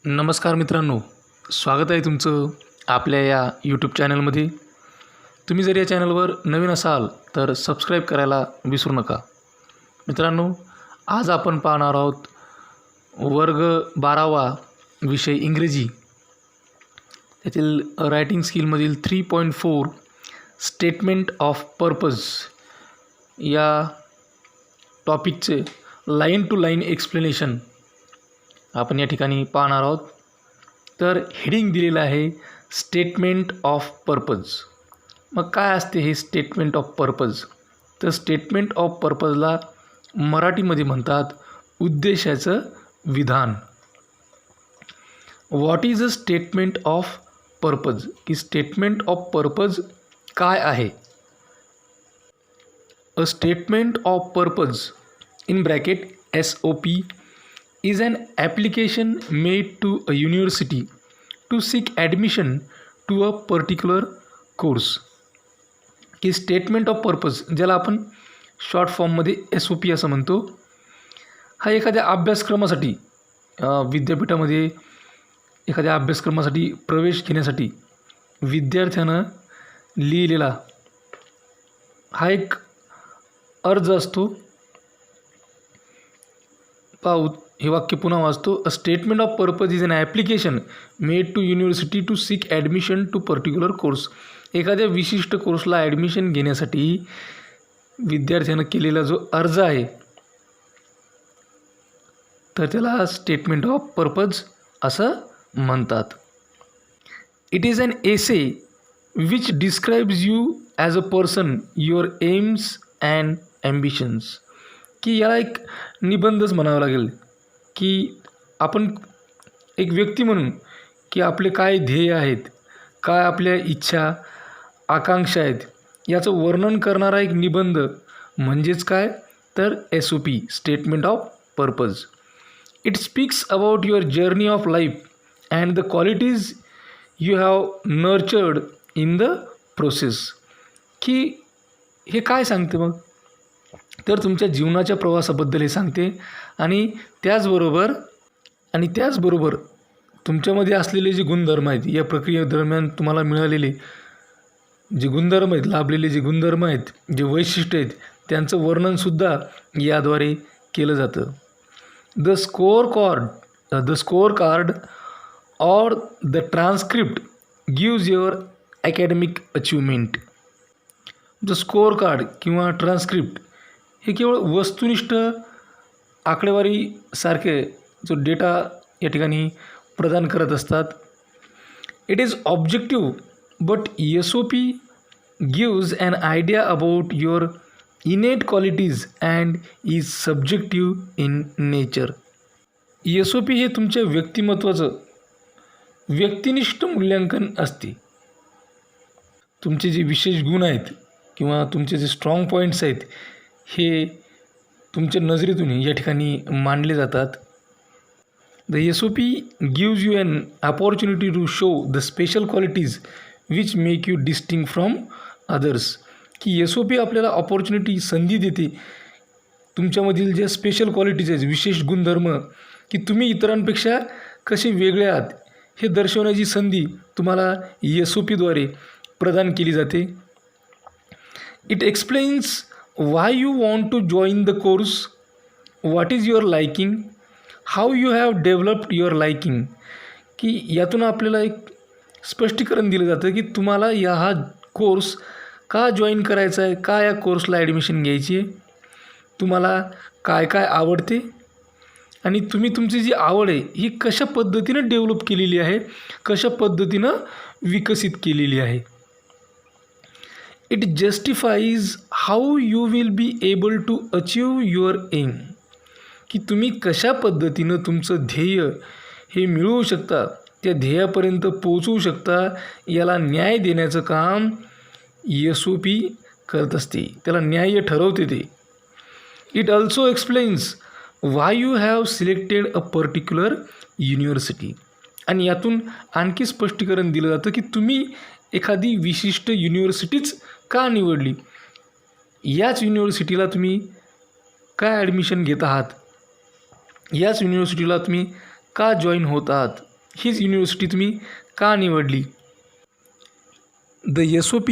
नमस्कार मित्रांनो, स्वागत आहे तुमचं आपल्या या यूट्यूब चॅनलमध्ये. तुम्ही जर या चॅनलवर नवीन असाल तर सबस्क्राईब करायला विसरू नका. मित्रांनो, आज आपण पाहणार आहोत वर्ग 12वा विषय इंग्रजी, त्यातील रायटिंग स्किलमधील 3.4 स्टेटमेंट ऑफ पर्पज या टॉपिकचे लाईन टू लाईन एक्सप्लेनेशन आपण या ठिकाणी पाहणार आहोत. तर हेडिंग दिलेलं आहे स्टेटमेंट ऑफ पर्पज. मग काय असते हे स्टेटमेंट ऑफ पर्पज? तर स्टेटमेंट ऑफ पर्पजला मराठीमध्ये म्हणतात उद्देशाचं विधान. What is a statement of purpose? की स्टेटमेंट ऑफ पर्पज काय आहे? अ statement of purpose in bracket SOP is an application made to a university to seek admission to a particular course. की statement of purpose, ज्याला आपण short फॉर्ममध्ये SOP असं म्हणतो, हा एखाद्या अभ्यासक्रमासाठी विद्यापीठामध्ये एखाद्या अभ्यासक्रमासाठी प्रवेश घेण्यासाठी विद्यार्थ्यानं लिहिलेला हा एक अर्ज असतो. पाहू, हे वाक्य पुन्हा वाचतो. A statement of purpose is an application made to university to seek admission to particular course. एखाद्या विशिष्ट कोर्सला ॲडमिशन घेण्यासाठी विद्यार्थ्यानं केलेला जो अर्ज आहे तर त्याला स्टेटमेंट ऑफ पर्पज असं म्हणतात. It is an essay which describes you as a person, your AIIMS and ambitions. की याला एक निबंधच म्हणावं लागेल, की आपण एक व्यक्ती म्हणून की आपले काय ध्येय आहेत, काय आपल्या इच्छा आकांक्षा आहेत, याचं वर्णन करणारा एक निबंध म्हणजेच काय तर SOP, statement of purpose. It speaks about your journey of life and the qualities you have nurtured in the process. की हे काय सांगते मग? तर तुमच्या जीवनाच्या प्रवासाबद्दल हे सांगते आणि त्याचबरोबर तुमच्यामध्ये असलेले जे गुणधर्म आहेत, या प्रक्रियेदरम्यान तुम्हाला मिळालेले जे गुणधर्म आहेत, लाभलेले जे गुणधर्म आहेत, जे वैशिष्ट्य आहेत, त्यांचं वर्णनसुद्धा याद्वारे केलं जातं. The score card or the transcript gives your academic achievement. The score card किंवा ट्रान्स्क्रिप्ट हे केवळ वस्तुनिष्ठ आकडेवारीसारखे जो डेटा या ठिकाणी प्रदान करत असतात. It is objective but SOP gives an idea about your innate qualities and is subjective in nature. SOP हे तुमच्या व्यक्तिमत्वाचं व्यक्तिनिष्ठ मूल्यांकन असते. तुमचे जे विशेष गुण आहेत किंवा तुमचे जे स्ट्रॉंग पॉईंट्स आहेत हे तुमच्या नजरेतून या ठिकाणी मांडले जातात. The SOP gives you an opportunity to show the special qualities which make you distinct from others. की SOP आपल्याला ऑपॉर्च्युनिटी, संधी देते तुमच्यामधील ज्या स्पेशल क्वालिटीज आहेत, विशेष गुणधर्म, की तुम्ही इतरांपेक्षा कसे वेगळे आहात हे दर्शवण्याची संधी तुम्हाला SOPद्वारे प्रदान केली जाते. It explains why you want to join the course, what is your liking, how you have developed your liking. की यातून आपल्याला एक स्पष्टीकरण दिलं जातं की तुम्हाला हा कोर्स का जॉईन करायचा आहे, का या कोर्सला ॲडमिशन घ्यायची आहे, तुम्हाला काय काय आवडते आणि तुम्ही तुमची जी आवड आहे ही कशा पद्धतीनं डेव्हलप केलेली आहे, कशा पद्धतीनं विकसित केलेली आहे. It justifies how you will be able to achieve your aim. की तुम्ही कशा पद्धतीनं तुमचं ध्येय हे मिळवू शकता, त्या ध्येयापर्यंत पोचवू शकता, याला न्याय देण्याचं काम SOP करत असते, त्याला न्याय ठरवते ते. It also explains Y you have selected a particular university. आणि यातून आणखी स्पष्टीकरण दिलं जातं की तुम्ही एखादी विशिष्ट युनिव्हर्सिटीच का निवडली, याच युनिव्हर्सिटीला तुम्ही का ॲडमिशन घेत आहात, याच युनिव्हर्सिटीला तुम्ही का जॉईन होत आहात, हीच युनिव्हर्सिटी तुम्ही का निवडली. The SOP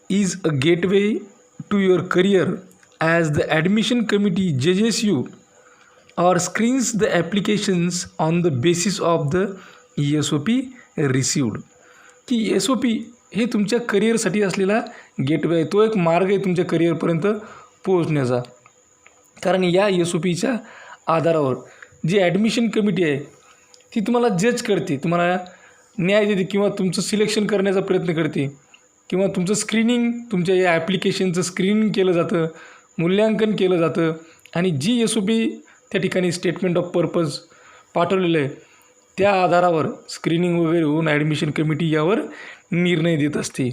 is a gateway to your career as the admission committee judges you or screens the applications on the basis of the SOP received. की SOP हे तुमच्या करिअरसाठी असलेला गेटवे आहे, तो एक मार्ग आहे तुमच्या करिअरपर्यंत पोहोचण्याचा. कारण या SOPच्या आधारावर जी ॲडमिशन कमिटी आहे ती तुम्हाला जज करते, तुम्हाला न्याय देते किंवा तुमचं सिलेक्शन करण्याचा प्रयत्न करते किंवा तुमचं स्क्रीनिंग, तुमच्या या ॲप्लिकेशनचं स्क्रीनिंग केलं जातं, मूल्यांकन केलं जातं आणि जी SOP त्या ठिकाणी स्टेटमेंट ऑफ पर्पज पाठवलेलं आहे त्या आधारावर स्क्रीनिंग वगैरे होऊन ॲडमिशन कमिटी यावर निर्णय देत असते.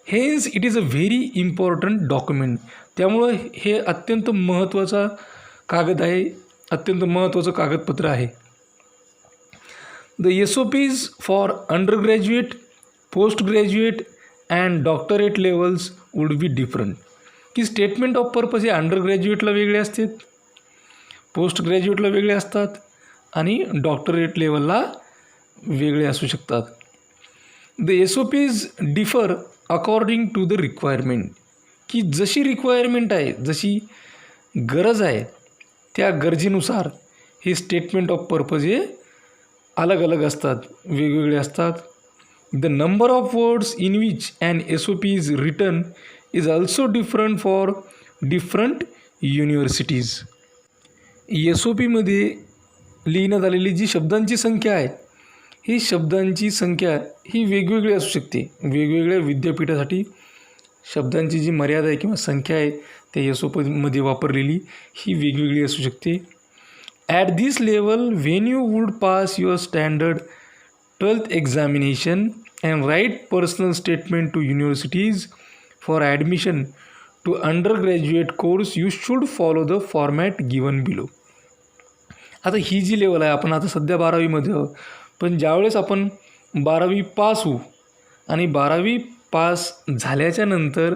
Hence it is a very important document. त्यामुळं हे अत्यंत महत्त्वाचा कागद आहे, अत्यंत महत्त्वाचं कागदपत्र आहे. The SOPs for undergraduate, post graduate and doctorate levels would be different. की स्टेटमेंट ऑफ पर्पज हे अंडरग्रॅज्युएटला वेगळे असतात, पोस्ट ग्रॅज्युएटला वेगळे असतात आणि डॉक्टरेट लेवलला वेगळे असू शकतात. The SOPs differ according to the requirement. की जशी रिक्वायरमेंट आहे, जशी गरज आहे त्या गरजेनुसार हे स्टेटमेंट ऑफ पर्पज हे अलग अलग असतात, वेगवेगळे असतात. The number of words in which and SOP is written is also different for different universities. SOPमध्ये लिहिण्यात आलेली जी शब्दांची संख्या आहे ही शब्दांची संख्या ही वेगवेगळी असू शकते. वेगवेगळ्या विद्यापीठासाठी शब्दांची जी मर्यादा आहे किंवा संख्या आहे त्या SOPमध्ये वापरलेली ही वेगवेगळी असू शकते. At this level when you would pass your standard 12th examination and write personal statement to universities for admission to undergraduate course, you should follow the format given below. आता ही जी लेवल आहे, आपण आता सध्या 12वीमध्ये आहोत, पण ज्यावेळेस आपण 12वी पास होऊ आणि 12वी पास झाल्याच्या नंतर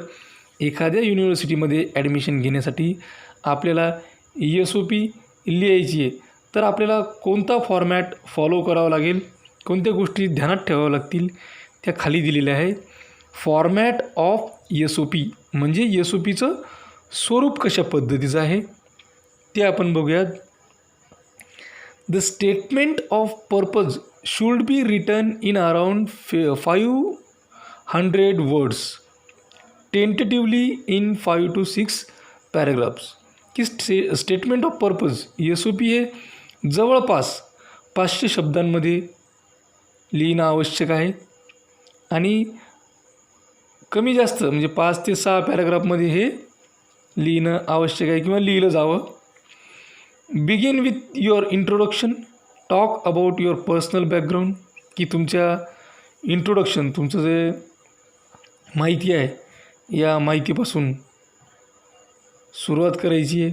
एखाद्या युनिव्हर्सिटीमध्ये ॲडमिशन घेण्यासाठी आपल्याला SOP लिहायची आहे, तर आपल्याला कोणता फॉर्मॅट फॉलो करावा लागेल, कोणत्या गोष्टी ध्यानात ठेवाव्या लागतील त्या खाली दिलेल्या आहे. फॉर्मॅट ऑफ SOP म्हणजे SOPचं स्वरूप कशा पद्धतीचं आहे ते आपण बघूयात. The statement of purpose should be written in around 500 words, tentatively in 5 to 6 paragraphs. की स्टेटमेंट ऑफ पर्पज SOP हे जवळपास 500 शब्दांमध्ये लिहिणं आवश्यक आहे आणि कमी जास्त म्हणजे 5 ते 6 पॅराग्राफमध्ये हे लिहिणं आवश्यक आहे किंवा लिहिलं जावं. Begin with your introduction, talk about your personal background. की तुमच्या इंट्रोडक्शन, तुमचं जे माहिती आहे या माहितीपासून सुरुवात करायची आहे.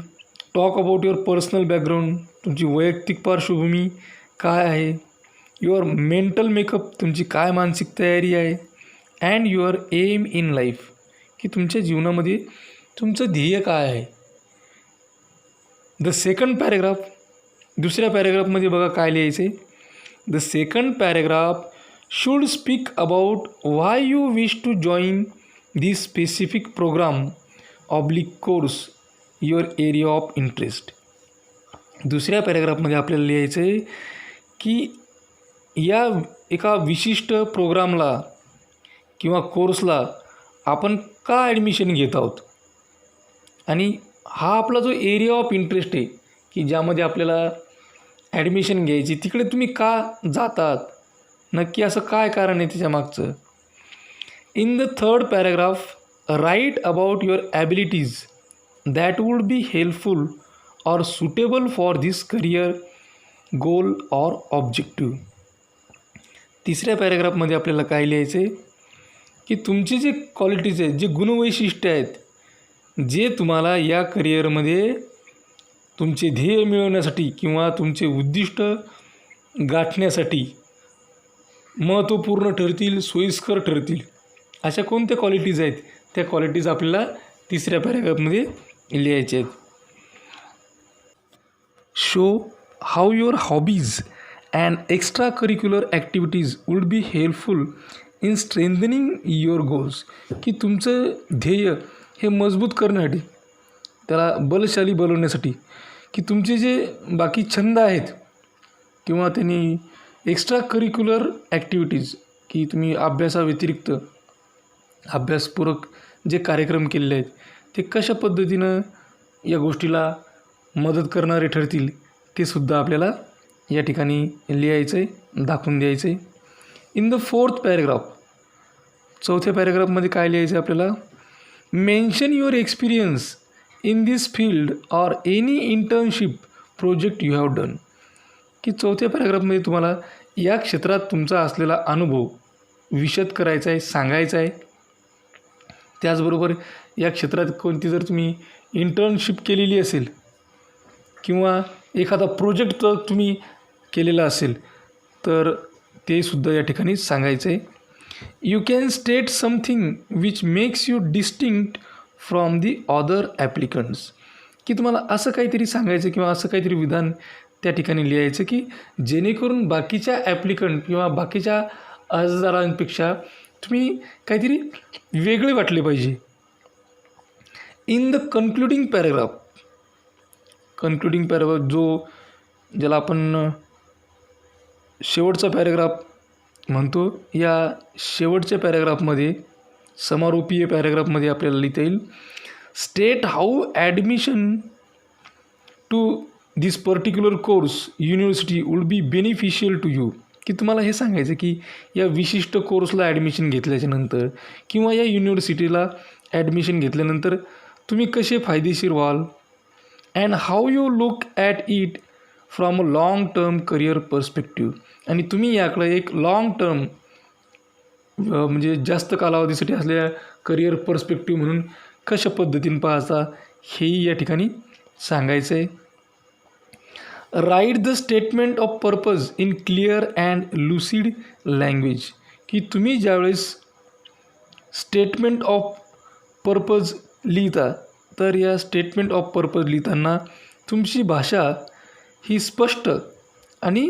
Talk about your personal background, तुमची वैयक्तिक पार्श्वभूमी काय आहे. युअर मेंटल मेकअप, तुमची काय मानसिक तयारी आहे. And your aim in life, की तुमच्या जीवनामध्ये तुमचं ध्येय काय आहे. द सेकंड पॅरेग्राफ, दुसऱ्या पॅरेग्राफमध्ये बघा काय लिहायचं आहे. The second paragraph should speak about why you wish to join this specific program oblique course your area of interest. दुसऱ्या पॅरेग्राफमध्ये आपल्याला लिहायचं आहे की या एका विशिष्ट प्रोग्रामला किंवा कोर्सला आपण का ॲडमिशन घेत आहोत आणि हा आपला जो एरिया ऑफ इंटरेस्ट आहे की ज्यामध्ये आपल्याला ॲडमिशन घ्यायची, तिकडे तुम्ही का जातात, नक्की असं काय कारण आहे त्याच्या मागचं. In the third paragraph write about your abilities that would be helpful or suitable for this career goal or objective. तिसऱ्या पॅराग्राफमध्ये आपल्याला काय लिहायचं आहे की तुमचे जे क्वालिटीज आहेत, जे गुणवैशिष्ट्य आहेत, जे तुम्हाला या करिअरमध्ये तुमचे ध्येय मिळवण्यासाठी किंवा तुमचे उद्दिष्ट गाठण्यासाठी महत्त्वपूर्ण ठरतील, सोयीस्कर ठरतील, अशा कोणत्या क्वालिटीज आहेत त्या क्वालिटीज आपल्याला तिसऱ्या पॅराग्राफमध्ये लिहायचे आहेत. Show how your hobbies and extra curricular activities would be helpful in strengthening your goals, की तुमचं ध्येय हे मजबूत करण्यासाठी, त्याला बलशाली बनवण्यासाठी, की तुमचे जे बाकी छंद आहेत किंवा त्यांनी एक्स्ट्रा करिक्युलर ॲक्टिव्हिटीज, की तुम्ही अभ्यासाव्यतिरिक्त अभ्यासपूरक जे कार्यक्रम केलेले आहेत ते कशा पद्धतीनं या गोष्टीला मदत करणारे ठरतील ते सुद्धा आपल्याला या ठिकाणी लिहायचं आहे, दाखवून द्यायचं आहे. इन द 4th पॅरेग्राफ, 4थ्या पॅरेग्राफमध्ये काय लिहायचं आहे आपल्याला? Mention your experience in this field or any internship project you have done, की 4थ्या पॅरेग्राफमध्ये तुम्हाला या क्षेत्रात तुमचा असलेला अनुभव विशद करायचा आहे, सांगायचा आहे. त्याचबरोबर या क्षेत्रात कोणती जर तुम्ही इंटर्नशिप केलेली असेल किंवा एखादा प्रोजेक्ट जर तुम्ही केलेला असेल तर ते सुद्धा या ठिकाणी सांगायचं आहे. You can state something which makes you distinct from the other applicants, की तुम्हाला असं काहीतरी सांगायचं किंवा असं काहीतरी विधान त्या ठिकाणी लिहायचं की जेणेकरून बाकीच्या ॲप्लिकंट किंवा बाकीच्या अर्जदारांपेक्षा तुम्ही काहीतरी वेगळे वाटले पाहिजे. In the concluding paragraph, concluding paragraph ज्याला आपण शेवटचा पॅरेग्राफ म्हणतो, या शेवटच्या पॅरेग्राफमध्ये, समारोपीय पॅरेग्राफमध्ये आपल्याला लिहिता येईल, state how admission to this particular course university would be beneficial to you, की तुम्हाला हे सांगायचं की या विशिष्ट कोर्सला ॲडमिशन घेतल्याच्यानंतर किंवा या युनिव्हर्सिटीला ॲडमिशन घेतल्यानंतर तुम्ही कसे फायदेशीर व्हाल. And how you look at it from a long term career perspective, आणि तुम्ही याकडे एक लाँग टर्म म्हणजे जास्त कालावधीसाठी असलेल्या करिअर पर्स्पेक्टिव्ह म्हणून कशा पद्धतीने पाहता हेही या ठिकाणी सांगायचं आहे. Write the statement of purpose in clear and lucid language, की तुम्ही ज्यावेळेस स्टेटमेंट ऑफ पर्पज लिहिता तर या स्टेटमेंट ऑफ पर्पज लिहिताना तुमची भाषा ही स्पष्ट आणि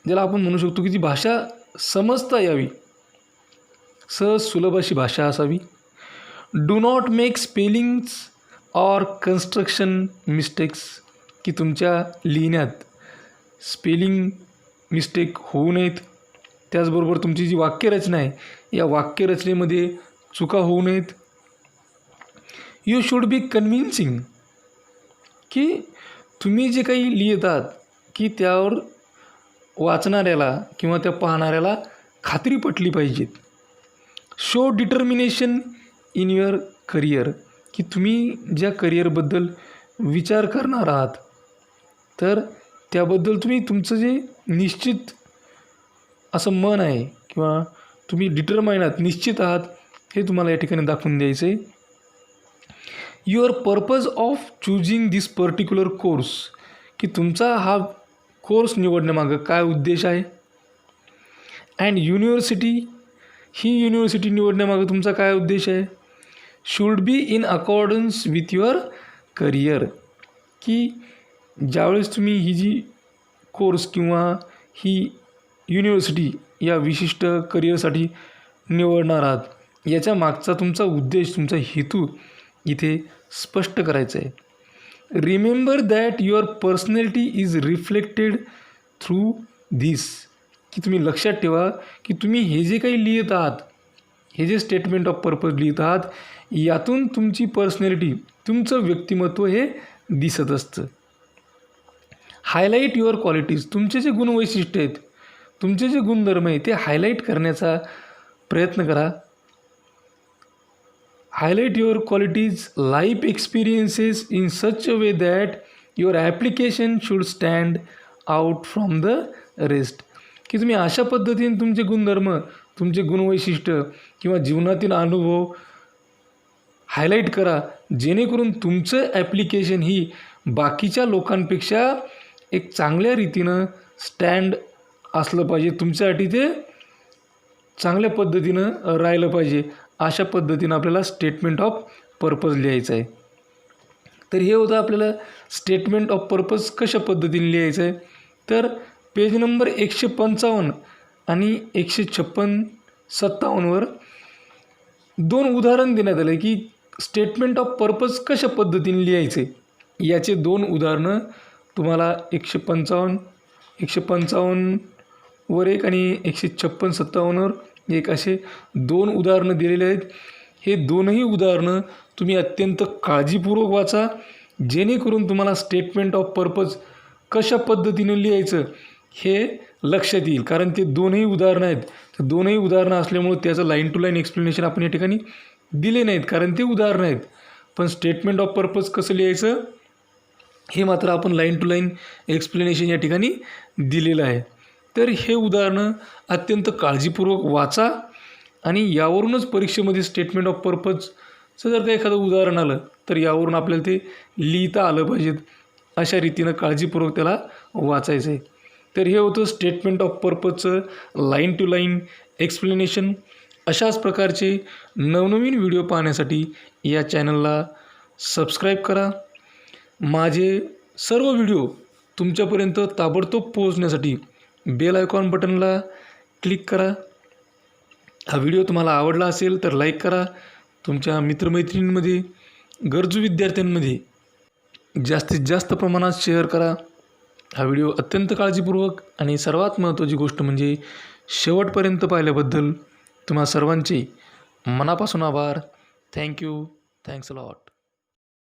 ज्याला आपण म्हणू शकतो की ती भाषा समजता यावी, सहज सुलभ अशी भाषा असावी. Do not make spellings or construction mistakes, की तुमच्या लिहिण्यात स्पेलिंग मिस्टेक होऊ नयेत. त्याचबरोबर तुमची जी वाक्यरचना आहे या वाक्यरचनेमध्ये चुका होऊ नयेत. यू शूड बी कन्व्हिन्सिंग, की तुम्ही जे काही लिहितात की त्यावर वाचणाऱ्याला किंवा त्या पाहणाऱ्याला खात्री पटली पाहिजेत. Show determination in your career, की तुम्ही ज्या करिअरबद्दल विचार करणार आहात तर त्याबद्दल तुम्ही तुमचं जे निश्चित असं मन आहे किंवा तुम्ही डिटरमाइन आहात, निश्चित आहात, हे तुम्हाला या ठिकाणी दाखवून द्यायचं आहे. Your purpose of choosing this particular course, की तुमचा हा कोर्स निवडण्यामागं काय उद्देश आहे. अँड युनिव्हर्सिटी, ही युनिव्हर्सिटी निवडण्यामागं तुमचा काय उद्देश आहे. Should be in accordance with your career, की ज्यावेळेस तुम्ही ही जी कोर्स किंवा ही युनिव्हर्सिटी या विशिष्ट करिअरसाठी निवडणार आहात याच्या मागचा तुमचा उद्देश, तुमचा हेतू इथे स्पष्ट करायचं आहे. Remember that your personality is reflected through this, की तुम्ही लक्षात ठेवा की तुम्ही हे जे काही लिहित आहात, हे जे स्टेटमेंट ऑफ पर्पज लिहित आहात, यातून तुमची पर्सनॅलिटी, तुमचं व्यक्तिमत्व हे दिसत असतं. हायलाईट युअर क्वालिटीज, तुमचे जे गुणवैशिष्ट्य आहेत, तुमचे जे गुणधर्म आहेत ते हायलाईट करण्याचा प्रयत्न करा. Highlight your qualities, life experiences in such a way that your application should stand out from the rest, की तुम्ही अशा पद्धतीने तुमचे गुणधर्म, तुमचे गुणवैशिष्ट्य किंवा जीवनातील अनुभव हायलाईट करा जेणेकरून तुमचं ॲप्लिकेशन ही बाकीच्या लोकांपेक्षा एक चांगल्या रीतीनं स्टँड असलं पाहिजे, तुमच्यासाठी ते चांगल्या पद्धतीनं राहिलं पाहिजे. अशा पद्धतीनं आपल्याला स्टेटमेंट ऑफ पर्पज लिहायचं आहे. तर हे होतं आपल्याला स्टेटमेंट ऑफ पर्पज कशा पद्धतीने लिहायचं आहे. तर पेज नंबर 155 आणि 156-57वर 2 उदाहरण देण्यात आले की स्टेटमेंट ऑफ पर्पज कशा पद्धतीने लिहायचे. याचे 2 उदाहरणं तुम्हाला 155वर एक आणि 156-57वर एक असे 2 उदाहरणं दिलेले आहेत. हे दोनही उदाहरणं तुम्ही अत्यंत काळजीपूर्वक वाचा, जेणेकरून तुम्हाला स्टेटमेंट ऑफ पर्पज कशा पद्धतीने लिहायचं हे लक्षात येईल. कारण ते दोनही उदाहरणं आहेत. तर दोनही उदाहरणं असल्यामुळे त्याचं लाईन टू लाईन एक्सप्लेनेशन आपण या ठिकाणी दिले नाहीत, कारण ते उदाहरणं आहेत. पण स्टेटमेंट ऑफ पर्पज कसं लिहायचं हे मात्र आपण लाईन टू लाईन एक्सप्लेनेशन या ठिकाणी दिलेलं आहे. तर हे उदाहरणं अत्यंत काळजीपूर्वक वाचा आणि यावरूनच परीक्षेमध्ये स्टेटमेंट ऑफ पर्पजचं जर का एखादं उदाहरण आलं तर यावरून आपल्याला ते लिहिता आलं पाहिजेत. अशा रीतीनं काळजीपूर्वक त्याला वाचायचं आहे. तर हे होतं स्टेटमेंट ऑफ पर्पजचं लाईन टू लाईन एक्सप्लेनेशन. अशाच प्रकारचे नवनवीन व्हिडिओ पाहण्यासाठी या चॅनलला सबस्क्राईब करा. माझे सर्व व्हिडिओ तुमच्यापर्यंत ताबडतोब पोहोचण्यासाठी बेल आयकॉन बटनला क्लिक करा. हा व्हिडिओ तुम्हाला आवडला असेल तर लाईक करा. तुमच्या मित्रमैत्रिणींमध्ये, गरजू विद्यार्थ्यांमध्ये जास्तीत जास्त प्रमाणात शेअर करा. हा व्हिडिओ अत्यंत काळजीपूर्वक आणि सर्वात महत्त्वाची गोष्ट म्हणजे शेवटपर्यंत पाहिल्याबद्दल तुम्हा सर्वांचे मनापासून आभार. थँक्यू. Thanks a lot.